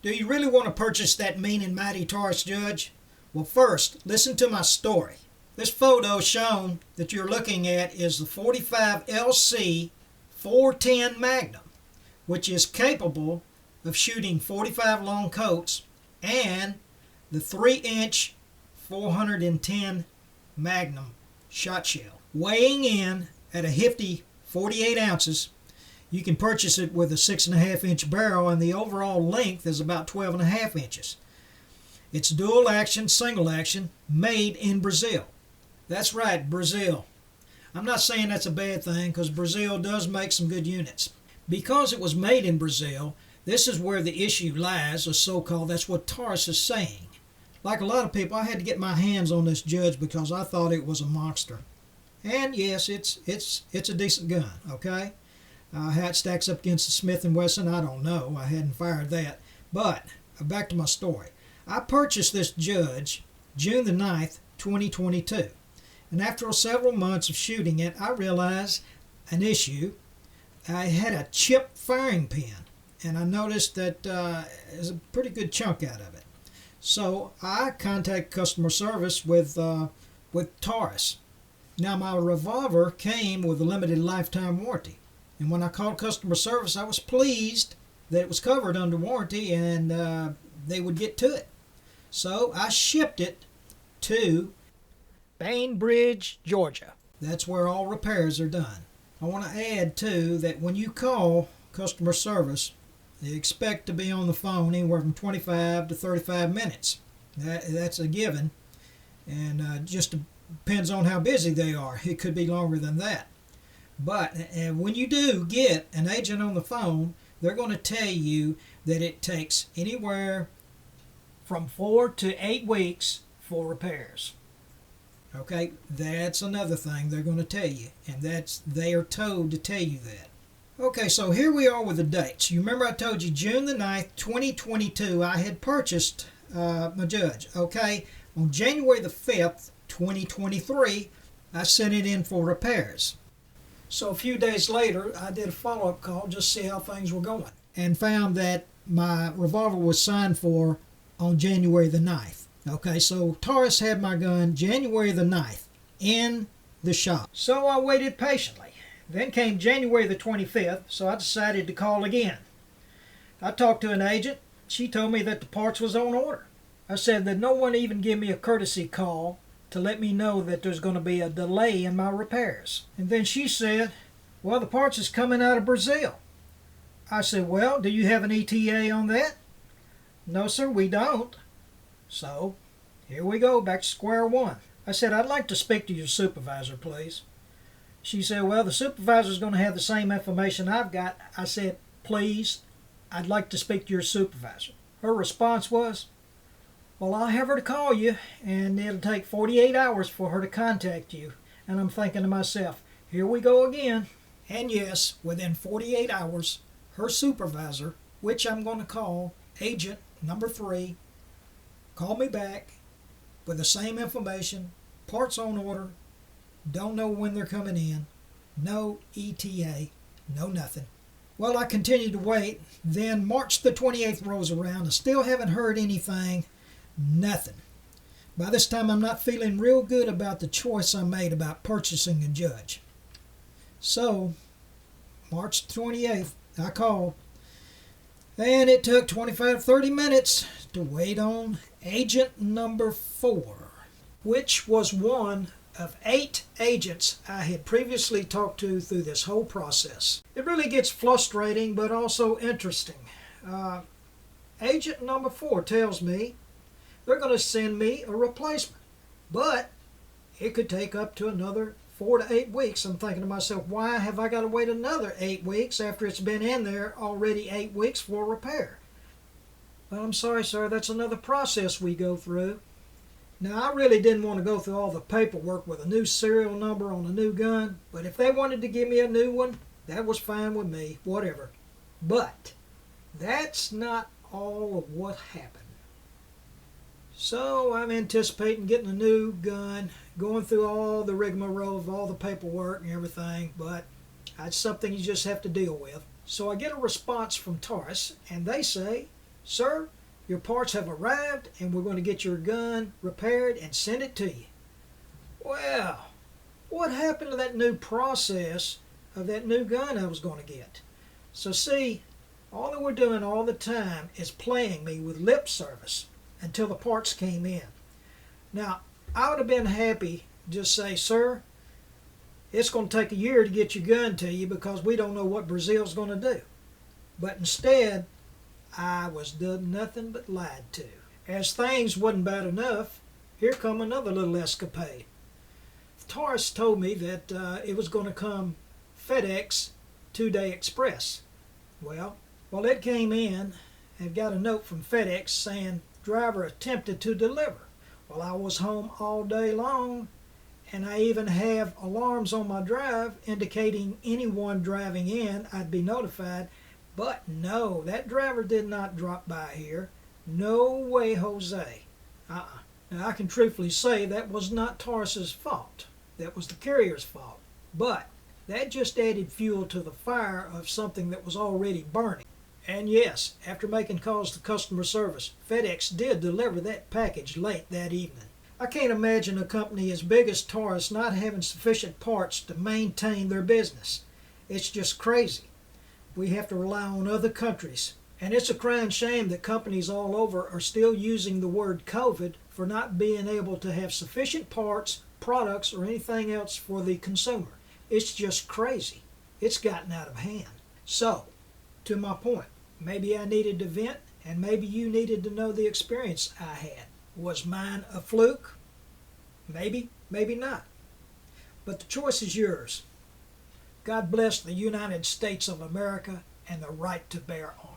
Do you really want to purchase that mean and mighty Taurus, Judge? Well, first, listen to my story. This photo shown that you're looking at is the 45 LC 410 Magnum, which is capable of shooting 45 long coats, and the 3-inch 410 Magnum shot shell. Weighing in at a hefty 48 ounces, you can purchase it with a 6.5-inch barrel, and the overall length is about 12.5 inches. It's dual action, single action, made in Brazil. That's right, Brazil. I'm not saying that's a bad thing, because Brazil does make some good units. Because it was made in Brazil, this is where the issue lies, or so-called. That's what Taurus is saying. Like a lot of people, I had to get my hands on this Judge because I thought it was a monster. And yes, it's a decent gun, okay? How it stacks up against the Smith & Wesson, I don't know. I hadn't fired that. But back to my story. I purchased this Judge June the 9th, 2022. And after several months of shooting it, I realized an issue. I had a chipped firing pin, and I noticed that there's a pretty good chunk out of it. So I contacted customer service with Taurus. Now, my revolver came with a limited lifetime warranty. And when I called customer service, I was pleased that it was covered under warranty and they would get to it. So I shipped it to Bainbridge, Georgia. That's where all repairs are done. I want to add, too, that when you call customer service, they expect to be on the phone anywhere from 25 to 35 minutes. That's a given, and just depends on how busy they are. It could be longer than that. But when you do get an agent on the phone, they're going to tell you that it takes anywhere from 4 to 8 weeks for repairs. Okay, that's another thing they're going to tell you, and they are told to tell you that. Okay, so here we are with the dates. You remember I told you June the 9th, 2022, I had purchased my Judge. Okay, on January the 5th, 2023, I sent it in for repairs. So a few days later, I did a follow-up call just to see how things were going, and found that my revolver was signed for on January the 9th. Okay, so Taurus had my gun January the 9th in the shop. So I waited patiently. Then came January the 25th, so I decided to call again. I talked to an agent. She told me that the parts was on order. I said that no one even gave me a courtesy call to let me know that there's going to be a delay in my repairs. And then she said, well, the parts is coming out of Brazil. I said, well, do you have an ETA on that? No, sir, we don't. So, here we go, back to square one. I said, I'd like to speak to your supervisor, please. She said, well, the supervisor's going to have the same information I've got. I said, please, I'd like to speak to your supervisor. Her response was, well, I'll have her to call you, and it'll take 48 hours for her to contact you. And I'm thinking to myself, here we go again. And yes, within 48 hours, her supervisor, which I'm going to call agent number 3, called me back with the same information, parts on order, don't know when they're coming in, no ETA, no nothing. Well, I continued to wait. Then March the 28th rolls around. I still haven't heard anything, nothing. By this time, I'm not feeling real good about the choice I made about purchasing a Judge. So, March 28th, I called. And it took 25 to 30 minutes to wait on agent number 4, which was one of 8 agents I had previously talked to through this whole process. It really gets frustrating, but also interesting. Agent number 4 tells me they're going to send me a replacement, but it could take up to another 4 to 8 weeks. I'm thinking to myself, why have I got to wait another 8 weeks after it's been in there already 8 weeks for repair? Well, I'm sorry, sir, that's another process we go through. Now, I really didn't want to go through all the paperwork with a new serial number on a new gun, but if they wanted to give me a new one, that was fine with me, whatever. But that's not all of what happened. So I'm anticipating getting a new gun, going through all the rigmarole of all the paperwork and everything, but that's something you just have to deal with. So I get a response from Taurus, and they say "Sir, your parts have arrived and we're going to get your gun repaired and send it to you." Well, what happened to that new process of that new gun I was going to get? So see, all they were doing all the time is playing me with lip service until the parts came in. Now, I would have been happy to just say, "Sir, it's going to take a year to get your gun to you because we don't know what Brazil's going to do." But instead, I was done nothing but lied to. As things wasn't bad enough, here come another little escapade. Taurus told me that it was going to come FedEx 2-day express. Well, it came in and got a note from FedEx saying driver attempted to deliver. Well, I was home all day long, and I even have alarms on my drive indicating anyone driving in I'd be notified. But no, that driver did not drop by here. No way, Jose. Now, I can truthfully say that was not Taurus's fault. That was the carrier's fault. But that just added fuel to the fire of something that was already burning. And yes, after making calls to customer service, FedEx did deliver that package late that evening. I can't imagine a company as big as Taurus not having sufficient parts to maintain their business. It's just crazy. We have to rely on other countries. And it's a crying shame that companies all over are still using the word COVID for not being able to have sufficient parts, products, or anything else for the consumer. It's just crazy. It's gotten out of hand. So, to my point, maybe I needed to vent, and maybe you needed to know the experience I had. Was mine a fluke? Maybe, maybe not. But the choice is yours. God bless the United States of America and the right to bear arms.